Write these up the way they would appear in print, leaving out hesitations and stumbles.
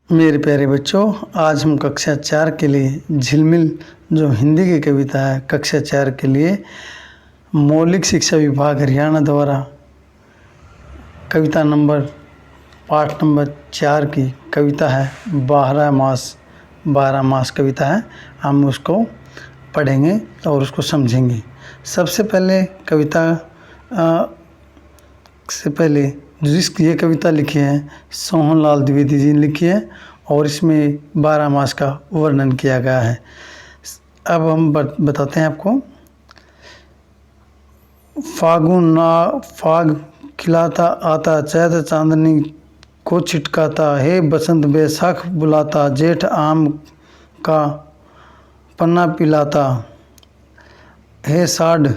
मेरे प्यारे बच्चों, आज हम कक्षा 4 के लिए झिलमिल जो हिंदी की कविता है कक्षा 4 के लिए मौलिक शिक्षा विभाग हरियाणा द्वारा कविता नंबर पाठ नंबर 4 की कविता है 12 मास कविता है। हम उसको पढ़ेंगे और उसको समझेंगे। सबसे पहले कविता से पहले ये कविता लिखी है सोहनलाल द्विवेदी जी ने लिखी है और इसमें 12 मास का वर्णन किया गया है। अब हम बताते हैं आपको। फाग खिलाता आता, चैत चांदनी को छिटकाता, हे बसंत बैसाख बुलाता, जेठ आम का पन्ना पिलाता, हे साढ़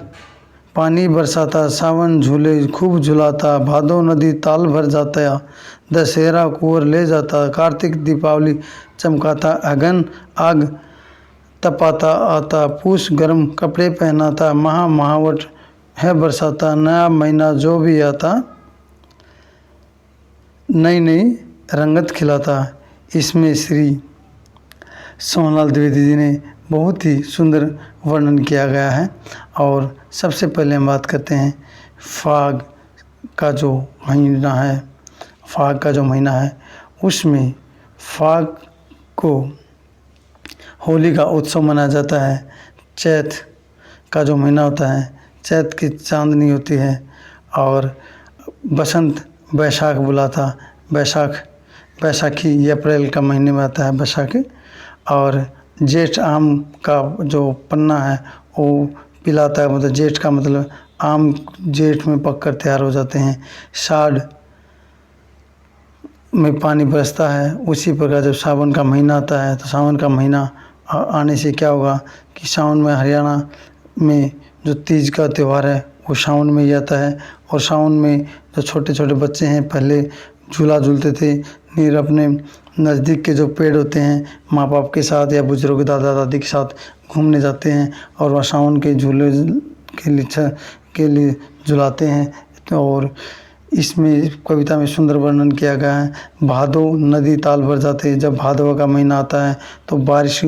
पानी बरसाता, सावन झूले खूब झुलाता, भादो नदी ताल भर जाता, दशहरा कुंवर ले जाता, कार्तिक दीपावली चमकाता, अगन आग तपाता आता, पूस गर्म कपड़े पहनाता, महावट है बरसाता, नया महीना जो भी आता नई नई रंगत खिलाता। इसमें श्री सोहनलाल द्विवेदी जी ने बहुत ही सुंदर वर्णन किया गया है। और सबसे पहले हम बात करते हैं फाग का जो महीना है उसमें फाग को होली का उत्सव मनाया जाता है। चैत का जो महीना होता है, चैत की चांदनी होती है और बसंत बैसाख बुलाता, बैसाखी ये अप्रैल का महीने में आता है बैसाखी। और जेठ आम का जो पन्ना है वो पिलाता है, मतलब जेठ का मतलब आम जेठ में पककर तैयार हो जाते हैं। साढ़ में पानी बरसता है। उसी प्रकार जब सावन का महीना आता है तो सावन का महीना आने से क्या होगा कि सावन में हरियाणा में जो तीज का त्यौहार है वो सावन में ही आता है। और सावन में जो छोटे छोटे बच्चे हैं पहले झूला झूलते थे, फिर अपने नज़दीक के जो पेड़ होते हैं माँ बाप के साथ या बुजुर्ग दादा दादी के साथ घूमने जाते हैं और वह सावन के झूले के लिए झुलाते हैं। और इसमें कविता में सुंदर वर्णन किया गया है। भादो नदी ताल भर जाते हैं। जब भादवा का महीना आता है तो बारिश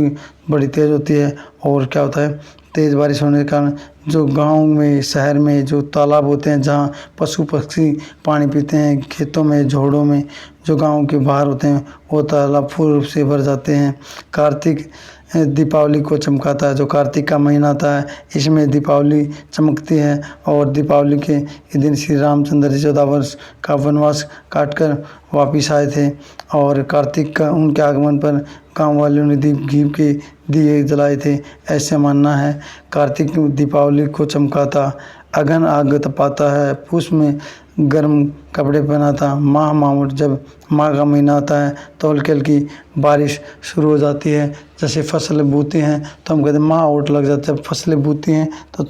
बड़ी तेज़ होती है और क्या होता है, तेज़ बारिश होने के कारण जो गांव में शहर में जो तालाब होते हैं जहां पशु पक्षी पानी पीते हैं, खेतों में झोड़ों में जो गांव के बाहर होते हैं वो तालाब पूर्ण रूप से भर जाते हैं। कार्तिक दीपावली को चमकाता है। जो कार्तिक का महीना आता है इसमें दीपावली चमकती है। और दीपावली के दिन श्री रामचंद्र जी 14 वर्ष का वनवास काटकर वापिस आए थे और कार्तिक का उनके आगमन पर गांव वालों ने घी के दिए जलाए थे, ऐसे मानना है। कार्तिक दीपावली को चमकाता, अगन आग तपाता है, पूस में गर्म कपड़े पहनाता, मावट जब माह का महीना आता है तो हल्की हल्की बारिश शुरू हो जाती है। जैसे फसलें बोती हैं तो हम कहते हैं मावट लग जाता है। जब फसलें बोती हैं तो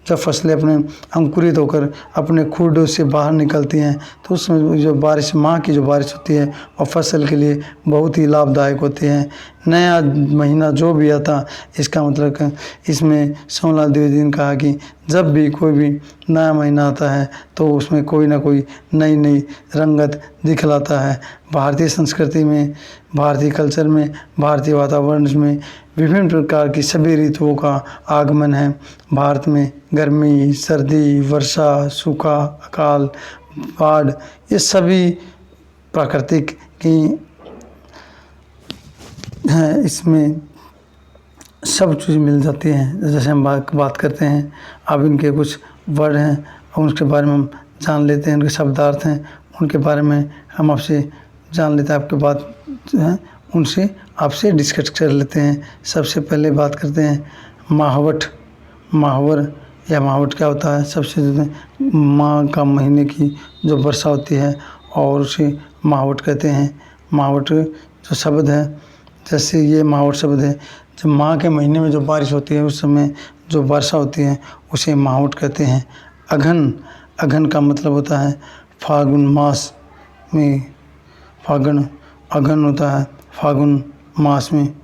जब फसलें अपने अंकुरित होकर अपने खुडों से बाहर निकलती हैं तो उसमें जो बारिश माह की जो बारिश होती है और फसल के लिए बहुत ही लाभदायक होती है। नया महीना जो भी आता इसका मतलब इसमें सोहनलाल द्विवेदी ने कहा कि जब भी कोई भी नया महीना आता है तो उसमें कोई ना कोई नई रंगत दिखलाता है। भारतीय संस्कृति में, भारतीय कल्चर में, भारतीय वातावरण में विभिन्न प्रकार की सभी ऋतुओं का आगमन है। भारत में गर्मी, सर्दी, वर्षा, सूखा, अकाल, बाढ़ ये सभी प्राकृतिक की हैं। इसमें सब चीज़ मिल जाती हैं। जैसे हम बात करते हैं, अब इनके कुछ वर्ड हैं और उसके बारे में हम जान लेते हैं। उनके शब्दार्थ हैं उनके बारे में हम आपसे जान लेते हैं। आपके बात हैं उनसे आपसे डिस्कस कर लेते हैं। सबसे पहले बात करते हैं माहवर या माहवट क्या होता है। सबसे ज़्यादा माह का महीने की जो वर्षा होती है और उसे माहवट कहते हैं। माहवट जो शब्द है, जैसे ये माहवट शब्द है, जब माह के महीने में जो बारिश होती है उस समय जो वर्षा होती है उसे माहवट कहते हैं। अघन का मतलब होता है फागुन मास में, अघन होता है फागुन मास में।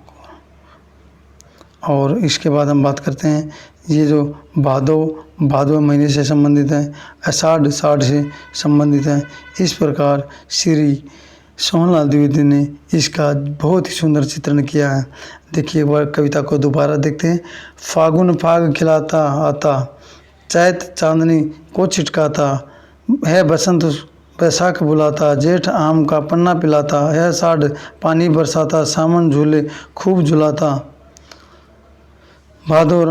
और इसके बाद हम बात करते हैं ये जो भादो महीने से संबंधित है, आषाढ़ से संबंधित है। इस प्रकार श्री सोहनलाल द्विवेदी ने इसका बहुत ही सुंदर चित्रण किया है। देखिए एक बार कविता को दोबारा देखते हैं। फागुन फाग खिलाता आता, चैत चांदनी को छिटकाता, है बसंत बैसाख बुलाता, जेठ आम का पन्ना पिलाता, है साढ़ पानी बरसाता, सावन झूले खूब झुलाता, भादो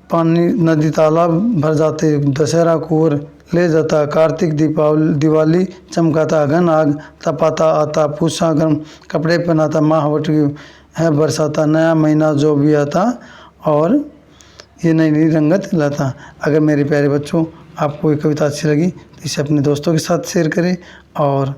पानी नदी तालाब भर जाते, दशहरा कुंवर ले जाता, कार्तिक दिवाली चमकाता, घन आग तपाता आता, पूछा गर्म कपड़े पहनाता, माहवट है बरसाता, नया महीना जो भी आता और ये नई नई रंगत लाता। अगर मेरे प्यारे बच्चों आपको ये कविता अच्छी लगी तो इसे अपने दोस्तों के साथ शेयर करें और